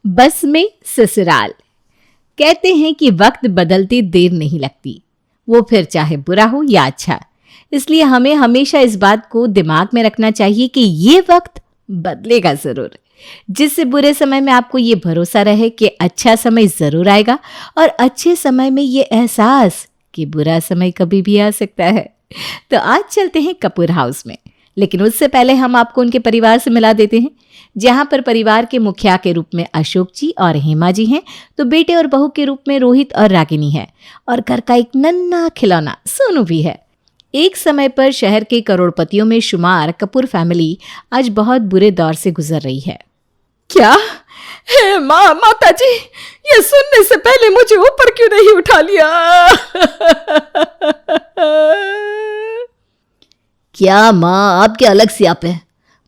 बस में ससुराल। कहते हैं कि वक्त बदलते देर नहीं लगती, वो फिर चाहे बुरा हो या अच्छा। इसलिए हमें हमेशा इस बात को दिमाग में रखना चाहिए कि ये वक्त बदलेगा जरूर, जिससे बुरे समय में आपको ये भरोसा रहे कि अच्छा समय जरूर आएगा, और अच्छे समय में ये एहसास कि बुरा समय कभी भी आ सकता है। तो आज चलते हैं कपूर हाउस में, लेकिन उससे पहले हम आपको उनके परिवार से मिला देते हैं, जहां पर परिवार के मुखिया के रूप में अशोक जी और हेमा जी हैं, तो बेटे और बहू के रूप में रोहित और रागिनी है, और घर का एक नन्हा खिलौना सोनू भी है। एक समय पर शहर के करोड़पतियों में शुमार कपूर फैमिली आज बहुत बुरे दौर से गुजर रही है। क्या? हे माँ, माता जी, ये सुनने से पहले मुझे ऊपर क्यों नहीं उठा लिया? क्या माँ, आपके अलग सियाप है।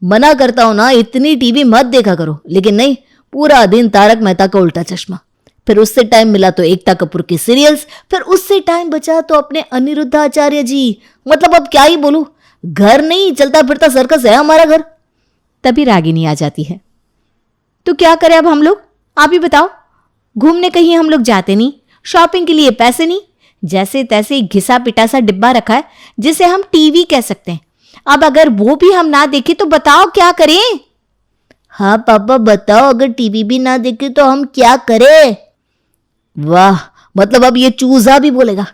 मना करता हूं ना, इतनी टीवी मत देखा करो, लेकिन नहीं, पूरा दिन तारक मेहता का उल्टा चश्मा, फिर उससे टाइम मिला तो एकता कपूर के सीरियल्स, फिर उससे टाइम बचा तो अपने अनिरुद्ध आचार्य जी। मतलब अब क्या ही बोलूं, घर नहीं, चलता फिरता सर्कस है हमारा घर। तभी रागिनी आ जाती है। तो क्या करें अब हम लोग, आप ही बताओ। घूमने कहीं हम लोग जाते नहीं, शॉपिंग के लिए पैसे नहीं, जैसे तैसे घिसा पिटा सा डिब्बा रखा है जिसे हम टीवी कह सकते हैं। अब अगर वो भी हम ना देखें तो बताओ क्या करें? हाँ पापा बताओ, अगर टीवी भी ना देखे तो हम क्या करें? वाह, मतलब अब ये चूजा भी बोलेगा।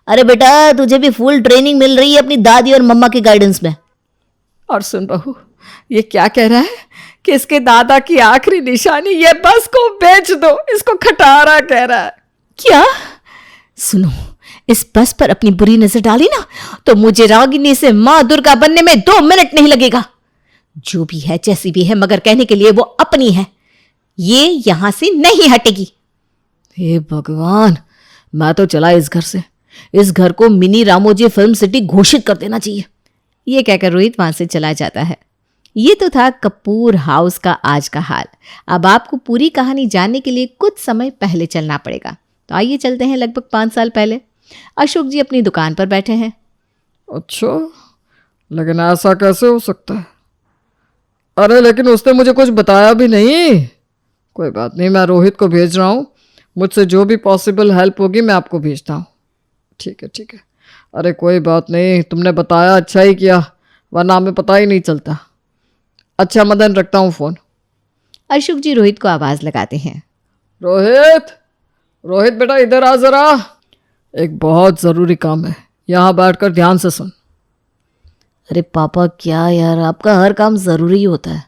अरे बेटा, तुझे भी फुल ट्रेनिंग मिल रही है अपनी दादी और मम्मा के गाइडेंस में। और सुन बहू, ये क्या कह रहा है कि इसके दादा की आखिरी निशानी ये बस को बेच दो, इसको खटारा कह रहा है। क्या? सुनो, इस बस पर अपनी बुरी नजर डाली ना तो मुझे रागिनी से मां दुर्गा बनने में 2 मिनट नहीं लगेगा। जो भी है जैसी भी है, मगर कहने के लिए वो अपनी है, ये यहां से नहीं हटेगी। हे भगवान, मैं तो चला इस घर से। इस घर को मिनी रामोजी फिल्म सिटी घोषित कर देना चाहिए। ये कहकर रोहित वहां से चला जाता है। ये तो था कपूर हाउस का आज का हाल। अब आपको पूरी कहानी जानने के लिए कुछ समय पहले चलना पड़ेगा। तो आइए चलते हैं लगभग 5 साल पहले। अशोक जी अपनी दुकान पर बैठे हैं। अच्छा, लेकिन ऐसा कैसे हो सकता है? अरे लेकिन उसने मुझे कुछ बताया भी नहीं। कोई बात नहीं, मैं रोहित को भेज रहा हूँ, मुझसे जो भी पॉसिबल हेल्प होगी मैं आपको भेजता हूँ। ठीक है ठीक है। अरे कोई बात नहीं, तुमने बताया अच्छा ही किया, वरना हमें पता ही नहीं चलता। अच्छा मदन, रखता हूँ फ़ोन। अशोक जी रोहित को आवाज लगाते हैं। रोहित, रोहित बेटा इधर आ ज़रा, एक बहुत ज़रूरी काम है, यहाँ बैठकर ध्यान से सुन। अरे पापा क्या यार, आपका हर काम ज़रूरी ही होता है।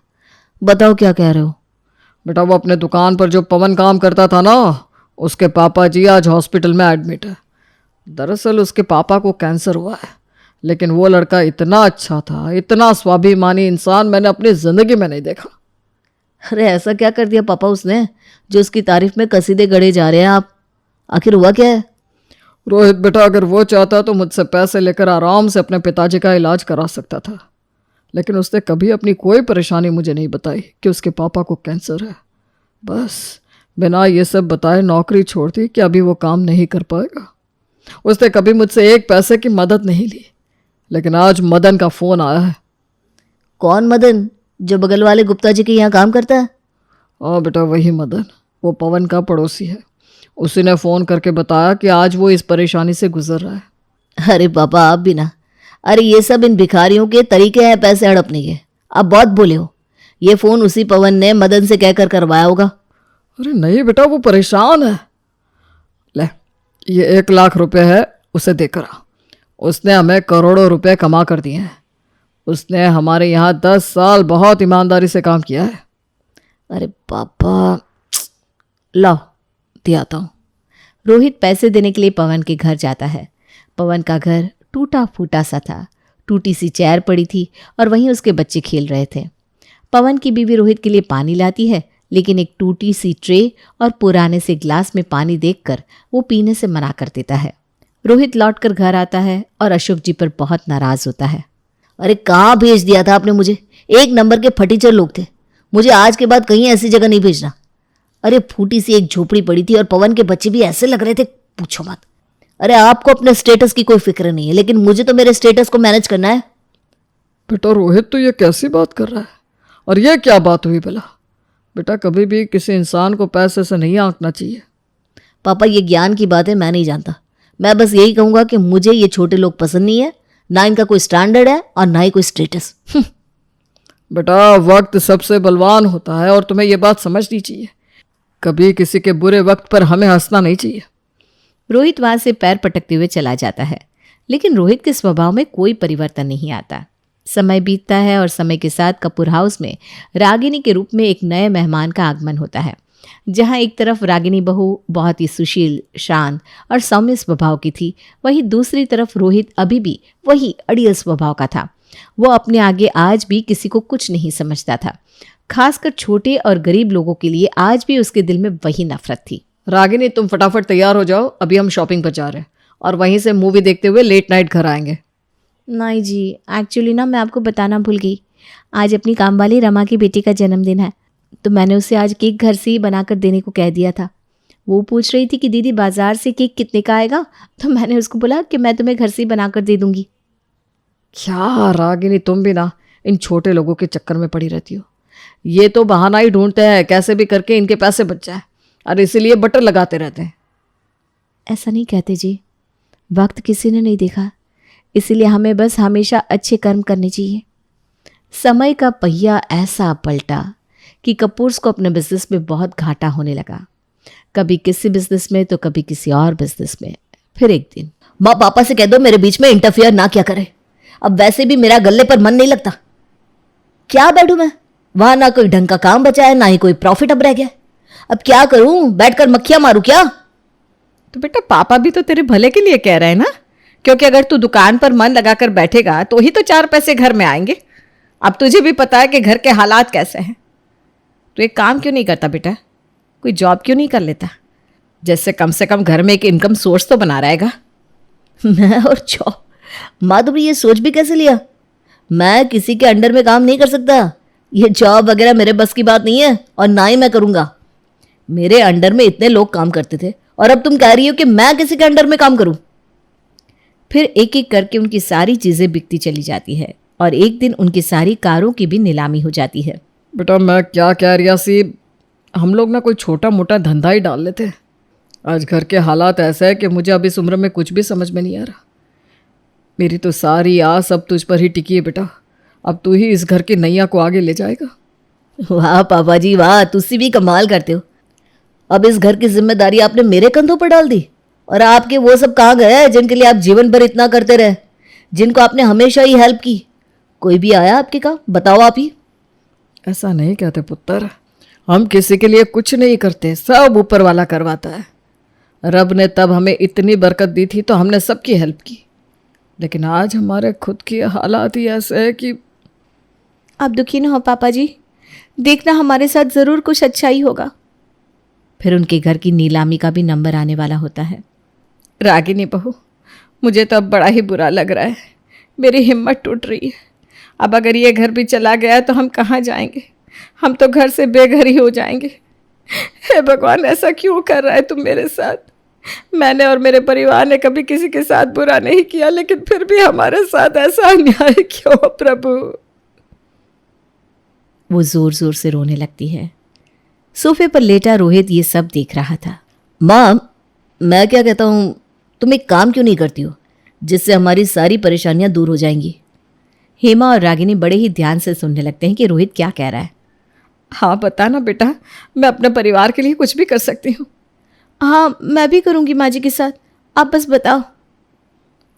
बताओ क्या कह रहे हो? बेटा वो अपने दुकान पर जो पवन काम करता था ना, उसके पापा जी आज हॉस्पिटल में एडमिट है। दरअसल उसके पापा को कैंसर हुआ है, लेकिन वो लड़का इतना अच्छा था, इतना स्वाभिमानी इंसान मैंने अपनी ज़िंदगी में नहीं देखा। अरे ऐसा क्या कर दिया पापा उसने जो उसकी तारीफ में कसीदे गढ़े जा रहे हैं आप? आखिर हुआ क्या है? रोहित बेटा, अगर वो चाहता तो मुझसे पैसे लेकर आराम से अपने पिताजी का इलाज करा सकता था, लेकिन उसने कभी अपनी कोई परेशानी मुझे नहीं बताई कि उसके पापा को कैंसर है। बस बिना ये सब बताए नौकरी छोड़ दी कि अभी वो काम नहीं कर पाएगा। उसने कभी मुझसे 1 पैसे की मदद नहीं ली, लेकिन आज मदन का फ़ोन आया है। कौन मदन? जो बगल वाले गुप्ता जी के यहाँ काम करता है? हाँ बेटा, वही मदन, वो पवन का पड़ोसी है। उसी ने फ़ोन करके बताया कि आज वो इस परेशानी से गुजर रहा है। अरे पापा आप भी ना, अरे ये सब इन भिखारियों के तरीके हैं पैसे हड़पने के। आप बहुत बोले हो। ये फ़ोन उसी पवन ने मदन से कहकर करवाया होगा। अरे नहीं बेटा, वो परेशान है। ले, ये 1 लाख रुपए है, उसे देकर आ। उसने हमें करोड़ों रुपए कमा कर दिए हैं। उसने हमारे यहाँ 10 साल बहुत ईमानदारी से काम किया है। अरे पापा, लाओ दियाता हूँ। रोहित पैसे देने के लिए पवन के घर जाता है। पवन का घर टूटा फूटा सा था, टूटी सी चेयर पड़ी थी और वहीं उसके बच्चे खेल रहे थे। पवन की बीवी रोहित के लिए पानी लाती है, लेकिन एक टूटी सी ट्रे और पुराने से ग्लास में पानी देखकर वो पीने से मना कर देता है। रोहित लौटकर घर आता है और अशोक जी पर बहुत नाराज होता है। अरे कहाँ भेज दिया था आपने मुझे? 1 नंबर के फटीचर लोग थे। मुझे आज के बाद कहीं ऐसी जगह नहीं भेजना। अरे फूटी सी एक झोपड़ी पड़ी थी और पवन के बच्चे भी ऐसे लग रहे थे, पूछो मत। अरे आपको अपने स्टेटस की कोई फिक्र नहीं है, लेकिन मुझे तो मेरे स्टेटस को मैनेज करना है। बेटा रोहित, तो ये कैसी बात कर रहा है? और ये क्या बात हुई भला? बेटा कभी भी किसी इंसान को पैसे से नहीं आंकना चाहिए। पापा ये ज्ञान की बात है, मैं नहीं जानता। मैं बस यही कहूंगा कि मुझे ये छोटे लोग पसंद नहीं है, ना इनका कोई स्टैंडर्ड है और ना ही कोई स्टेटस। बेटा वक्त सबसे बलवान होता है और तुम्हें ये बात समझनी चाहिए। कभी किसी के बुरे वक्त पर हमें हंसना नहीं चाहिए। रोहित वहां से पैर पटकते हुए चला जाता है, लेकिन रोहित के स्वभाव में कोई परिवर्तन नहीं आता। समय बीतता है और समय के साथ कपूर हाउस में रागिनी के रूप में एक नए मेहमान का आगमन होता है। जहां एक तरफ रागिनी बहू बहुत ही सुशील, शांत और सौम्य स्वभाव की थी, वहीं दूसरी तरफ रोहित अभी भी वही अड़ियल स्वभाव का था। वो अपने आगे आज भी किसी को कुछ नहीं समझता था। खासकर छोटे और गरीब लोगों के लिए आज भी उसके दिल में वही नफरत थी। रागिनी तुम फटाफट तैयार हो जाओ, अभी हम शॉपिंग पर जा रहे हैं और वहीं से मूवी देखते हुए लेट नाइट घर आएंगे। नहीं जी, एक्चुअली ना मैं आपको बताना भूल गई। आज अपनी कामवाली रमा की बेटी का जन्मदिन है, तो मैंने उसे आज केक घर से ही बनाकर देने को कह दिया था। वो पूछ रही थी कि दीदी बाजार से केक कितने का आएगा, तो मैंने उसको बोला कि मैं तुम्हें घर से ही बनाकर दे दूंगी। क्या रागिनी तुम भी ना इन छोटे लोगों के चक्कर में पड़ी रहती हो। ये तो बहाना ही ढूंढते हैं कैसे भी करके इनके पैसे बच जाए, और इसीलिए बटर लगाते रहते हैं। ऐसा नहीं कहते जी, वक्त किसी ने नहीं देखा, इसीलिए हमें बस हमेशा अच्छे कर्म करने चाहिए। समय का पहिया ऐसा पलटा कि कपूर्स को अपने बिजनेस में बहुत घाटा होने लगा। कभी किसी बिजनेस में तो कभी किसी और बिजनेस में। फिर एक दिन माँ पापा से कह दो मेरे बीच में इंटरफियर ना क्या करे। अब वैसे भी मेरा गले पर मन नहीं लगता। क्या बैठूं मैं वहां, ना कोई ढंग का काम बचा है, ना ही कोई प्रॉफिट अब रह गया। अब क्या करूं, बैठकर मक्खियां मारूं क्या? तो बेटा पापा भी तो तेरे भले के लिए कह रहे हैं ना, क्योंकि अगर तू दुकान पर मन लगाकर बैठेगा तो ही तो 4 पैसे घर में आएंगे। अब तुझे भी पता है कि घर के हालात कैसे हैं। तो एक काम क्यों नहीं करता बेटा, कोई जॉब क्यों नहीं कर लेता, जैसे कम से कम घर में एक इनकम सोर्स तो बना रहेगा। मैं और जॉब? माँ तुमने ये सोच भी कैसे लिया? मैं किसी के अंडर में काम नहीं कर सकता। ये जॉब वगैरह मेरे बस की बात नहीं है और ना ही मैं करूंगा। मेरे अंडर में इतने लोग काम करते थे और अब तुम कह रही हो कि मैं किसी के अंडर में काम करूं। फिर एक एक करके उनकी सारी चीजें बिकती चली जाती है और एक दिन उनकी सारी कारों की भी नीलामी हो जाती है। बेटा मैं क्या कह रही सी, हम लोग ना कोई छोटा मोटा धंधा ही डाल लेते। आज घर के हालात ऐसे है कि मुझे अब इस उम्र में कुछ भी समझ में नहीं आ रहा। मेरी तो सारी आस अब तुझ पर ही टिकी है बेटा। अब तू ही इस घर की नैया को आगे ले जाएगा। वाह पापा जी वाह, तुसी भी कमाल करते हो। अब इस घर की जिम्मेदारी आपने मेरे कंधों पर डाल दी। और आपके वो सब कहाँ गए जिनके लिए आप जीवन भर इतना करते रहे, जिनको आपने हमेशा ही हेल्प की? कोई भी आया आपके काम? बताओ आप ही। ऐसा नहीं कहते पुत्र, हम किसी के लिए कुछ नहीं करते, सब ऊपर वाला करवाता है। रब ने तब हमें इतनी बरकत दी थी तो हमने सबकी हेल्प की, लेकिन आज हमारे खुद की हालात ही ऐसे है कि। आप दुखी न हो पापा जी, देखना हमारे साथ ज़रूर कुछ अच्छा ही होगा। फिर उनके घर की नीलामी का भी नंबर आने वाला होता है। रागिनी बहू, मुझे तो अब बड़ा ही बुरा लग रहा है, मेरी हिम्मत टूट रही है। अब अगर ये घर भी चला गया तो हम कहाँ जाएंगे, हम तो घर से बेघर ही हो जाएंगे। हे भगवान, ऐसा क्यों कर रहा है तुम मेरे साथ? मैंने और मेरे परिवार ने कभी किसी के साथ बुरा नहीं किया, लेकिन फिर भी हमारे साथ ऐसा अन्याय क्यों प्रभु? वो जोर जोर से रोने लगती है। सोफे पर लेटा रोहित ये सब देख रहा था। माँ मैं क्या कहता हूँ, तुम एक काम क्यों नहीं करती हो जिससे हमारी सारी परेशानियां दूर हो जाएंगी? हेमा और रागिनी बड़े ही ध्यान से सुनने लगते हैं कि रोहित क्या कह रहा है। हाँ बता ना बेटा, मैं अपने परिवार के लिए कुछ भी कर सकती हूँ। हाँ मैं भी करूँगी माँ जी के साथ, आप बस बताओ।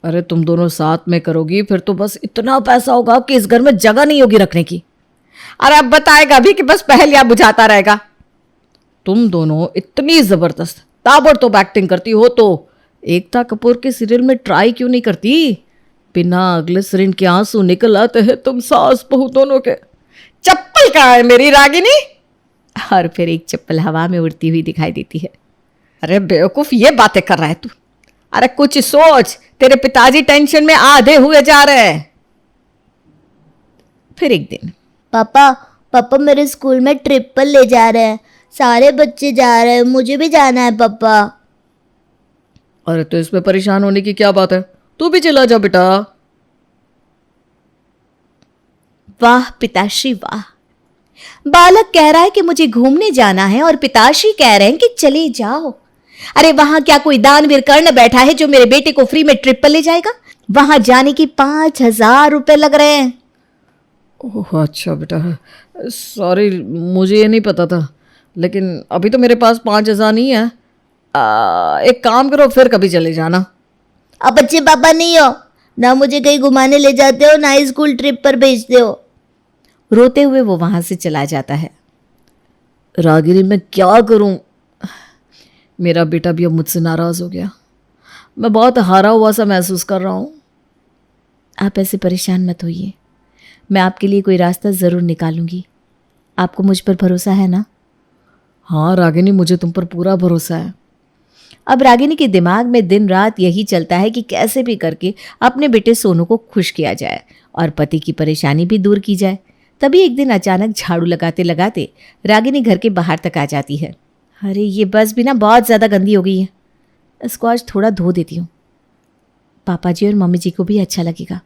अरे तुम दोनों साथ में करोगी फिर तो बस इतना पैसा होगा कि इस घर में जगह नहीं होगी रखने की। अरे अब बताएगा भी कि बस पहलिया बुझाता रहेगा। तुम दोनों इतनी जबरदस्त ताबड़तोड़ एक्टिंग करती हो तो एकता कपूर के सीरियल में ट्राई क्यों नहीं करती? बिना ग्लिसरीन के आंसू निकल आते हैं तुम सास बहू दोनों के। चप्पल कहाँ है मेरी रागिनी? और फिर एक चप्पल हवा में उड़ती हुई दिखाई देती है। अरे बेवकूफ, ये बातें कर रहा है तू? अरे कुछ सोच, तेरे पिताजी टेंशन में आधे हुए जा रहे हैं। फिर एक दिन पापा पापा मेरे स्कूल में ट्रिप पर ले जा रहे हैं, सारे बच्चे जा रहे हैं, मुझे भी जाना है पापा। अरे तो इसमें परेशान होने की क्या बात है, तू भी चला जा बेटा। वाह पिताश्री वाह, बालक कह रहा है कि मुझे घूमने जाना है और पिताश्री कह रहे हैं कि चले जाओ। अरे वहां क्या कोई दानवीर कर्ण बैठा है जो मेरे बेटे को फ्री में ट्रिप पर ले जाएगा? वहां जाने के 5,000 रुपए लग रहे हैं। ओह अच्छा बेटा, सॉरी मुझे ये नहीं पता था, लेकिन अभी तो मेरे पास 5,000 नहीं है। एक काम करो, फिर कभी चले जाना। आप अच्छे पापा नहीं हो ना, मुझे कहीं घुमाने ले जाते हो ना ही स्कूल ट्रिप पर भेजते हो। रोते हुए वो वहां से चला जाता है। रागिनी मैं क्या करूं? मेरा बेटा भी अब मुझसे नाराज़ हो गया। मैं बहुत हारा हुआ सा महसूस कर रहा हूँ। आप ऐसे परेशान मत होइए, मैं आपके लिए कोई रास्ता ज़रूर निकालूंगी। आपको मुझ पर भरोसा है ना? हाँ रागिनी, मुझे तुम पर पूरा भरोसा है। अब रागिनी के दिमाग में दिन रात यही चलता है कि कैसे भी करके अपने बेटे सोनू को खुश किया जाए और पति की परेशानी भी दूर की जाए। तभी एक दिन अचानक झाड़ू लगाते लगाते रागिनी घर के बाहर तक आ जाती है। अरे ये बस भी ना बहुत ज़्यादा गंदी हो गई है, इसको आज थोड़ा धो देती हूँ, पापा जी और मम्मी जी को भी अच्छा लगेगा।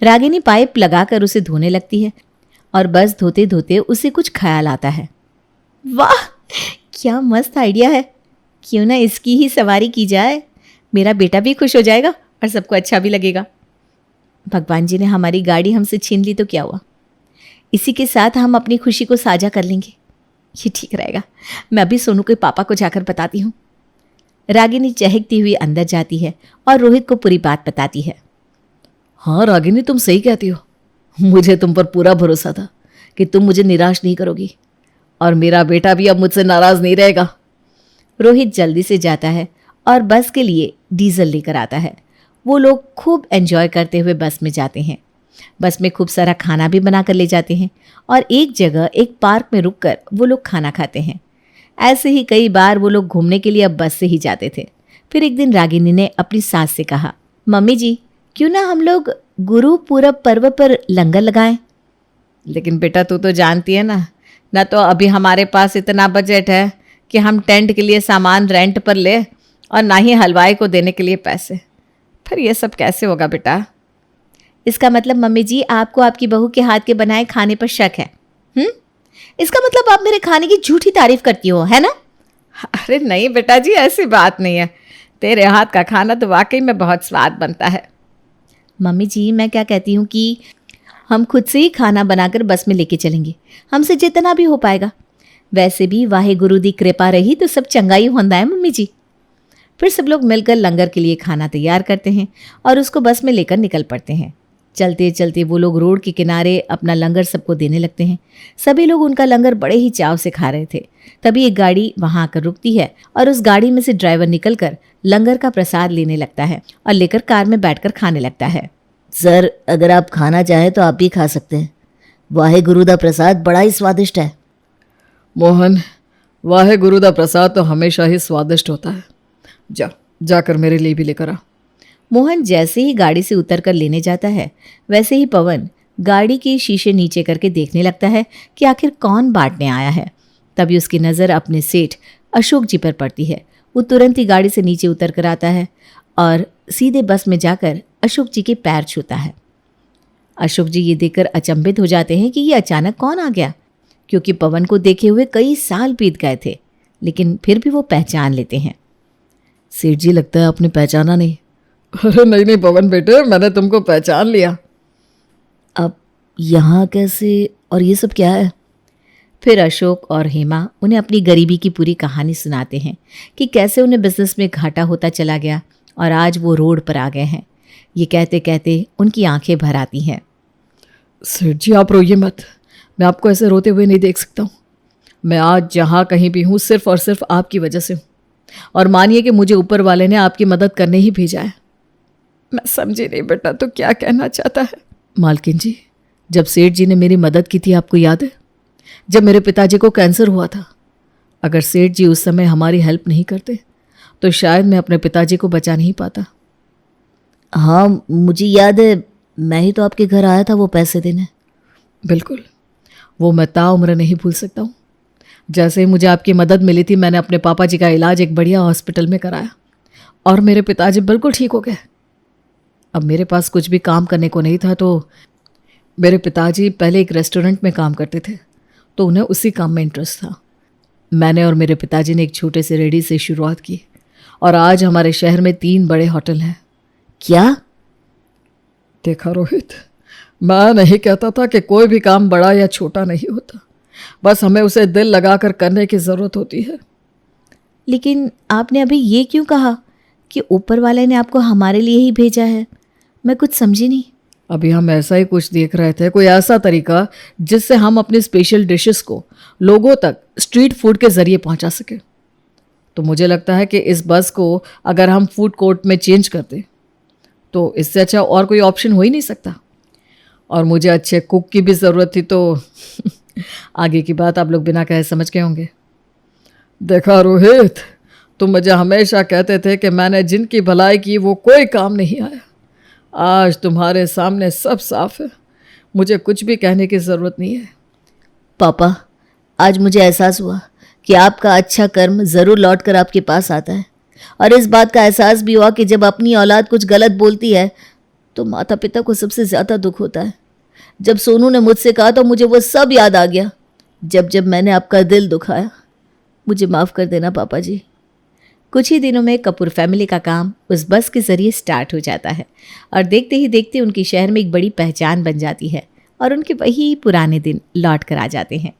रागिनी पाइप लगाकर उसे धोने लगती है और बस धोते धोते उसे कुछ ख्याल आता है। वाह क्या मस्त आइडिया है, क्यों ना इसकी ही सवारी की जाए, मेरा बेटा भी खुश हो जाएगा और सबको अच्छा भी लगेगा। भगवान जी ने हमारी गाड़ी हमसे छीन ली तो क्या हुआ, इसी के साथ हम अपनी खुशी को साझा कर लेंगे, ये ठीक रहेगा। मैं अभी सोनू के पापा को जाकर बताती हूँ। रागिनी चहकती हुई अंदर जाती है और रोहित को पूरी बात बताती है। हाँ रागिनी, तुम सही कहती हो, मुझे तुम पर पूरा भरोसा था कि तुम मुझे निराश नहीं करोगी और मेरा बेटा भी अब मुझसे नाराज़ नहीं रहेगा। रोहित जल्दी से जाता है और बस के लिए डीजल लेकर आता है। वो लोग खूब एंजॉय करते हुए बस में जाते हैं। बस में खूब सारा खाना भी बना कर ले जाते हैं और एक जगह एक पार्क में रुककर वो लोग खाना खाते हैं। ऐसे ही कई बार वो लोग घूमने के लिए अब बस से ही जाते थे। फिर एक दिन रागिनी ने अपनी सास से कहा, मम्मी जी क्यों ना हम लोग गुरु पूरब पर्व पर लंगर लगाएं? लेकिन बेटा तू तो जानती है ना तो अभी हमारे पास इतना बजट है कि हम टेंट के लिए सामान रेंट पर ले और ना ही हलवाई को देने के लिए पैसे। फिर ये सब कैसे होगा बेटा? इसका मतलब मम्मी जी आपको आपकी बहू के हाथ के बनाए खाने पर शक है? इसका मतलब आप मेरे खाने की झूठी तारीफ करती हो, है ना? अरे नहीं बेटा जी, ऐसी बात नहीं है, तेरे हाथ का खाना तो वाकई में बहुत स्वाद बनता है। मम्मी जी मैं क्या कहती हूँ कि हम खुद से ही खाना बनाकर बस में लेके चलेंगे, हमसे जितना भी हो पाएगा। वैसे भी वाहे गुरु दी कृपा रही तो सब चंगा ही होंदा है मम्मी जी। फिर सब लोग मिलकर लंगर के लिए खाना तैयार करते हैं और उसको बस में लेकर निकल पड़ते हैं। चलते चलते वो लोग रोड के किनारे अपना लंगर सबको देने लगते हैं। सभी लोग उनका लंगर बड़े ही चाव से खा रहे थे। तभी एक गाड़ी वहां आकर रुकती है और उस गाड़ी में से ड्राइवर निकलकर लंगर का प्रसाद लेने लगता है और लेकर कार में बैठकर खाने लगता है। सर अगर आप खाना चाहें तो आप भी खा सकते हैं, वाहे गुरु दा प्रसाद बड़ा ही स्वादिष्ट है। मोहन, वाहे गुरु दा प्रसाद तो हमेशा ही स्वादिष्ट होता है, जाकर मेरे लिए भी लेकर आ। मोहन जैसे ही गाड़ी से उतरकर लेने जाता है वैसे ही पवन गाड़ी के शीशे नीचे करके देखने लगता है कि आखिर कौन बांटने आया है। तभी उसकी नज़र अपने सेठ अशोक जी पर पड़ती है। वो तुरंत ही गाड़ी से नीचे उतर कर आता है और सीधे बस में जाकर अशोक जी के पैर छूता है। अशोक जी ये देखकर अचंभित हो जाते हैं कि ये अचानक कौन आ गया, क्योंकि पवन को देखे हुए कई साल बीत गए थे, लेकिन फिर भी वो पहचान लेते हैं। सेठ जी लगता है आपने पहचाना नहीं। अरे नहीं पवन बेटे, मैंने तुमको पहचान लिया। अब यहाँ कैसे और ये सब क्या है? फिर अशोक और हेमा उन्हें अपनी गरीबी की पूरी कहानी सुनाते हैं कि कैसे उन्हें बिजनेस में घाटा होता चला गया और आज वो रोड पर आ गए हैं। ये कहते कहते उनकी आंखें भर आती हैं। सेठ जी आप रोइए मत, मैं आपको ऐसे रोते हुए नहीं देख सकता हूँ। मैं आज जहाँ कहीं भी हूँ सिर्फ और सिर्फ आपकी वजह से हूँ, और मानिए कि मुझे ऊपर वाले ने आपकी मदद करने ही भेजा है। मैं समझी नहीं बेटा, तो क्या कहना चाहता है? मालकिन जी, जब सेठ जी ने मेरी मदद की थी आपको याद है, जब मेरे पिताजी को कैंसर हुआ था, अगर सेठ जी उस समय हमारी हेल्प नहीं करते तो शायद मैं अपने पिताजी को बचा नहीं पाता। हाँ मुझे याद है, मैं ही तो आपके घर आया था वो पैसे देने। बिल्कुल, वो मैं ताउम्र नहीं भूल सकता हूँ। जैसे ही मुझे आपकी मदद मिली थी मैंने अपने पापा जी का इलाज एक बढ़िया हॉस्पिटल में कराया और मेरे पिताजी बिल्कुल ठीक हो गए। अब मेरे पास कुछ भी काम करने को नहीं था, तो मेरे पिताजी पहले एक रेस्टोरेंट में काम करते थे, तो उन्हें उसी काम में इंटरेस्ट था। मैंने और मेरे पिताजी ने एक छोटे से रेडी से शुरुआत की और आज हमारे शहर में 3 बड़े होटल हैं। क्या? देखा रोहित, मैं नहीं कहता था कि कोई भी काम बड़ा या छोटा नहीं होता, बस हमें उसे दिल लगाकर करने की ज़रूरत होती है। लेकिन आपने अभी ये क्यों कहा कि ऊपर वाले ने आपको हमारे लिए ही भेजा है? मैं कुछ समझी नहीं। अभी हम ऐसा ही कुछ देख रहे थे, कोई ऐसा तरीका जिससे हम अपनी स्पेशल डिशेस को लोगों तक स्ट्रीट फूड के ज़रिए पहुंचा सके। तो मुझे लगता है कि इस बस को अगर हम फूड कोर्ट में चेंज कर दें तो इससे अच्छा और कोई ऑप्शन हो ही नहीं सकता। और मुझे अच्छे कुक की भी ज़रूरत थी, तो आगे की बात आप लोग बिना कहे समझ गए होंगे। देखा रोहित, तुम मुझे हमेशा कहते थे कि मैंने जिनकी भलाई की वो कोई काम नहीं आया। आज तुम्हारे सामने सब साफ है, मुझे कुछ भी कहने की ज़रूरत नहीं है। पापा, आज मुझे एहसास हुआ कि आपका अच्छा कर्म ज़रूर लौट कर आपके पास आता है, और इस बात का एहसास भी हुआ कि जब अपनी औलाद कुछ गलत बोलती है तो माता पिता को सबसे ज़्यादा दुख होता है। जब सोनू ने मुझसे कहा तो मुझे वो सब याद आ गया, जब जब मैंने आपका दिल दुखाया। मुझे माफ़ कर देना पापा जी। कुछ ही दिनों में कपूर फैमिली का काम उस बस के ज़रिए स्टार्ट हो जाता है और देखते ही देखते उनके शहर में एक बड़ी पहचान बन जाती है और उनके वही पुराने दिन लौट कर आ जाते हैं।